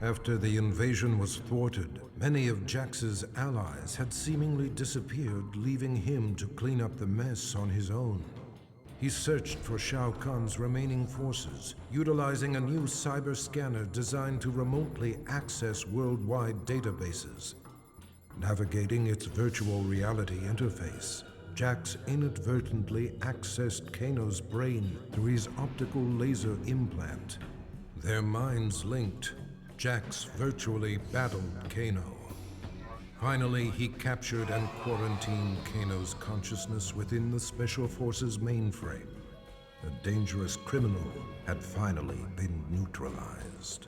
After the invasion was thwarted, many of Jax's allies had seemingly disappeared, leaving him to clean up the mess on his own. He searched for Shao Kahn's remaining forces, utilizing a new cyber scanner designed to remotely access worldwide databases. Navigating its virtual reality interface, Jax inadvertently accessed Kano's brain through his optical laser implant. Their minds linked, Jax virtually battled Kano. Finally, he captured and quarantined Kano's consciousness within the Special Forces mainframe. A dangerous criminal had finally been neutralized.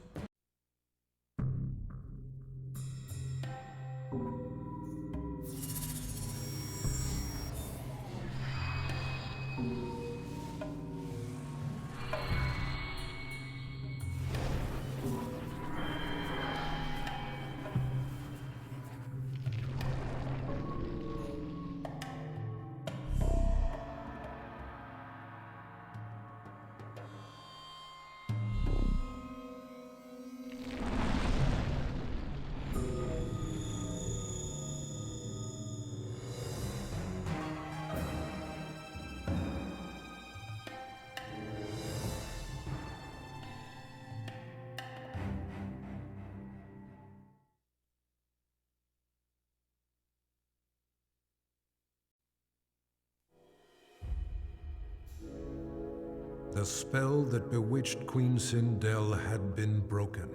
The spell that bewitched Queen Sindel had been broken.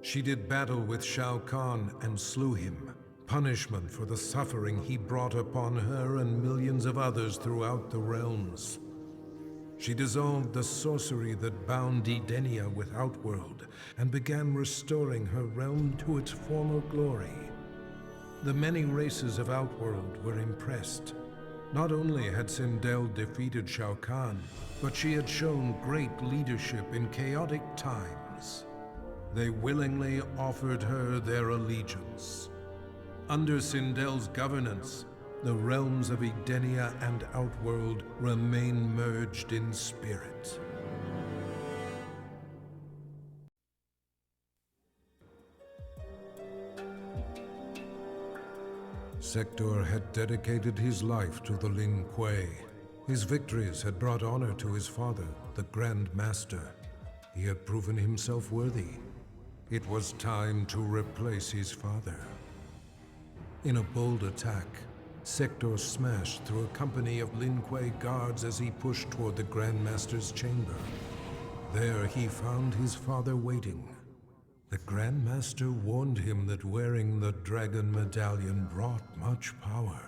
She did battle with Shao Kahn and slew him, punishment for the suffering he brought upon her and millions of others throughout the realms. She dissolved the sorcery that bound Edenia with Outworld and began restoring her realm to its former glory. The many races of Outworld were impressed. Not only had Sindel defeated Shao Kahn, but she had shown great leadership in chaotic times. They willingly offered her their allegiance. Under Sindel's governance, the realms of Edenia and Outworld remain merged in spirit. Sector had dedicated his life to the Lin Kuei. His victories had brought honor to his father, the Grand Master. He had proven himself worthy. It was time to replace his father. In a bold attack, Sector smashed through a company of Lin Kuei guards as he pushed toward the Grand Master's chamber. There he found his father waiting. The Grand Master warned him that wearing the Dragon Medallion brought much power,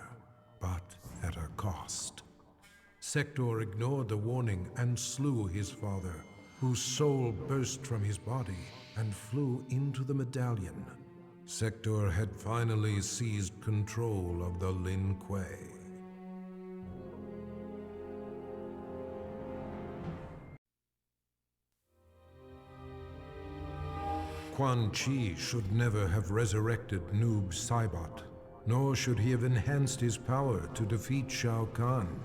but at a cost. Sector ignored the warning and slew his father, whose soul burst from his body and flew into the medallion. Sector had finally seized control of the Lin Kuei. Quan Chi should never have resurrected Noob Saibot, nor should he have enhanced his power to defeat Shao Kahn.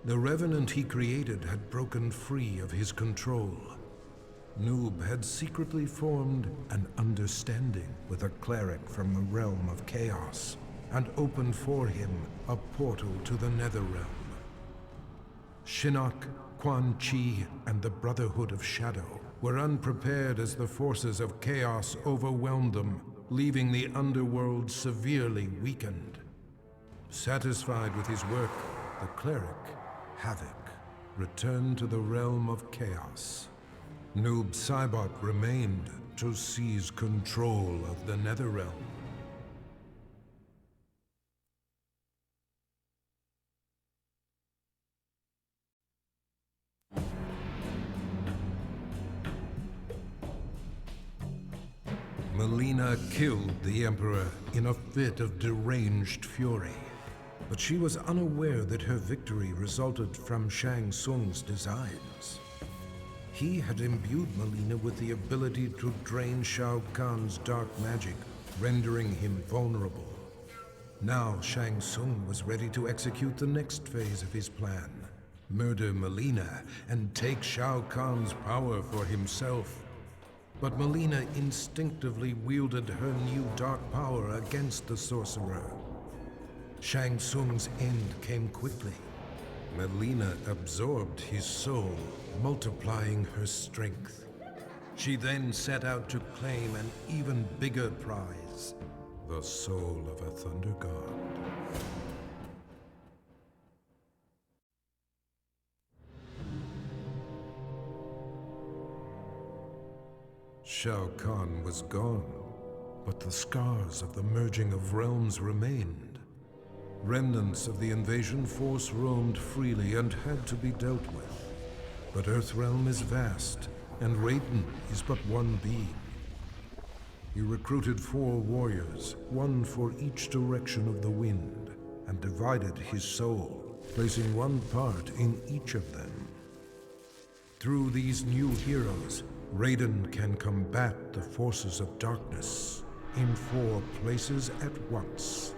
The Revenant he created had broken free of his control. Noob had secretly formed an understanding with a cleric from the realm of chaos and opened for him a portal to the Netherrealm. Shinnok, Quan Chi, and the Brotherhood of Shadow were unprepared as the forces of chaos overwhelmed them, leaving the underworld severely weakened. Satisfied with his work, the cleric, Havoc, returned to the realm of chaos. Noob Saibot remained to seize control of the Netherrealm. Melina killed the Emperor in a fit of deranged fury. But she was unaware that her victory resulted from Shang Tsung's designs. He had imbued Melina with the ability to drain Shao Kahn's dark magic, rendering him vulnerable. Now Shang Tsung was ready to execute the next phase of his plan: murder Melina and take Shao Kahn's power for himself. But Melina instinctively wielded her new dark power against the sorcerer. Shang Tsung's end came quickly. Melina absorbed his soul, multiplying her strength. She then set out to claim an even bigger prize, the soul of a Thunder God. Shao Kahn was gone, but the scars of the merging of realms remained. Remnants of the invasion force roamed freely and had to be dealt with. But Earthrealm is vast, and Raiden is but one being. He recruited 4 warriors, one for each direction of the wind, and divided his soul, placing one part in each of them. Through these new heroes, Raiden can combat the forces of darkness in 4 places at once.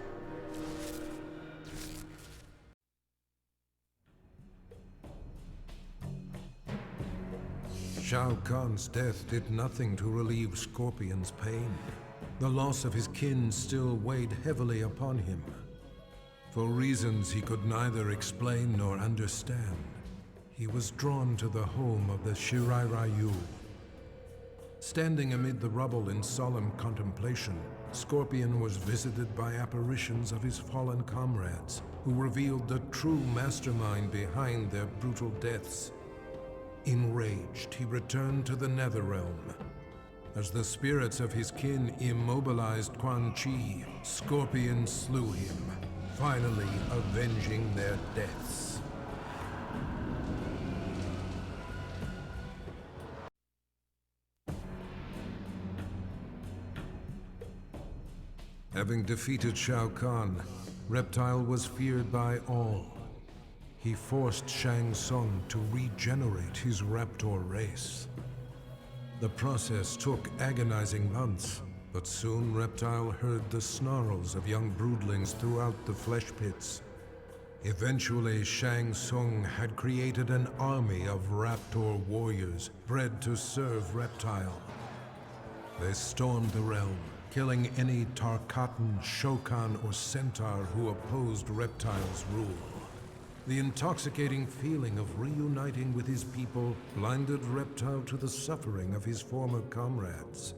Shao Kahn's death did nothing to relieve Scorpion's pain. The loss of his kin still weighed heavily upon him. For reasons he could neither explain nor understand, he was drawn to the home of the Shirai Ryu. Standing amid the rubble in solemn contemplation, Scorpion was visited by apparitions of his fallen comrades, who revealed the true mastermind behind their brutal deaths. Enraged, he returned to the Netherrealm. As the spirits of his kin immobilized Quan Chi, Scorpion slew him, finally avenging their deaths. Having defeated Shao Kahn, Reptile was feared by all. He forced Shang Tsung to regenerate his Raptor race. The process took agonizing months, but soon Reptile heard the snarls of young broodlings throughout the flesh pits. Eventually, Shang Tsung had created an army of Raptor warriors bred to serve Reptile. They stormed the realm, killing any Tarkatan, Shokan, or Centaur who opposed Reptile's rule. The intoxicating feeling of reuniting with his people blinded Reptile to the suffering of his former comrades.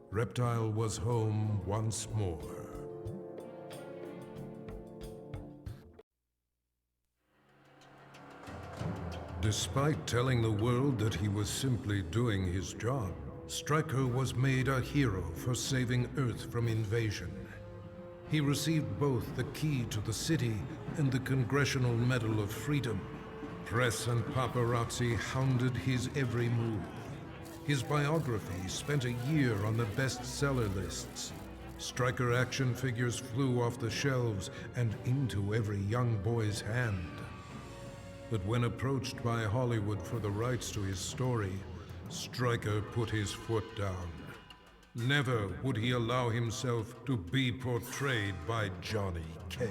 Reptile was home once more. Despite telling the world that he was simply doing his job, Stryker was made a hero for saving Earth from invasion. He received both the key to the city and the Congressional Medal of Freedom. Press and paparazzi hounded his every move. His biography spent a year on the bestseller lists. Stryker action figures flew off the shelves and into every young boy's hand. But when approached by Hollywood for the rights to his story, Stryker put his foot down. Never would he allow himself to be portrayed by Johnny Cage.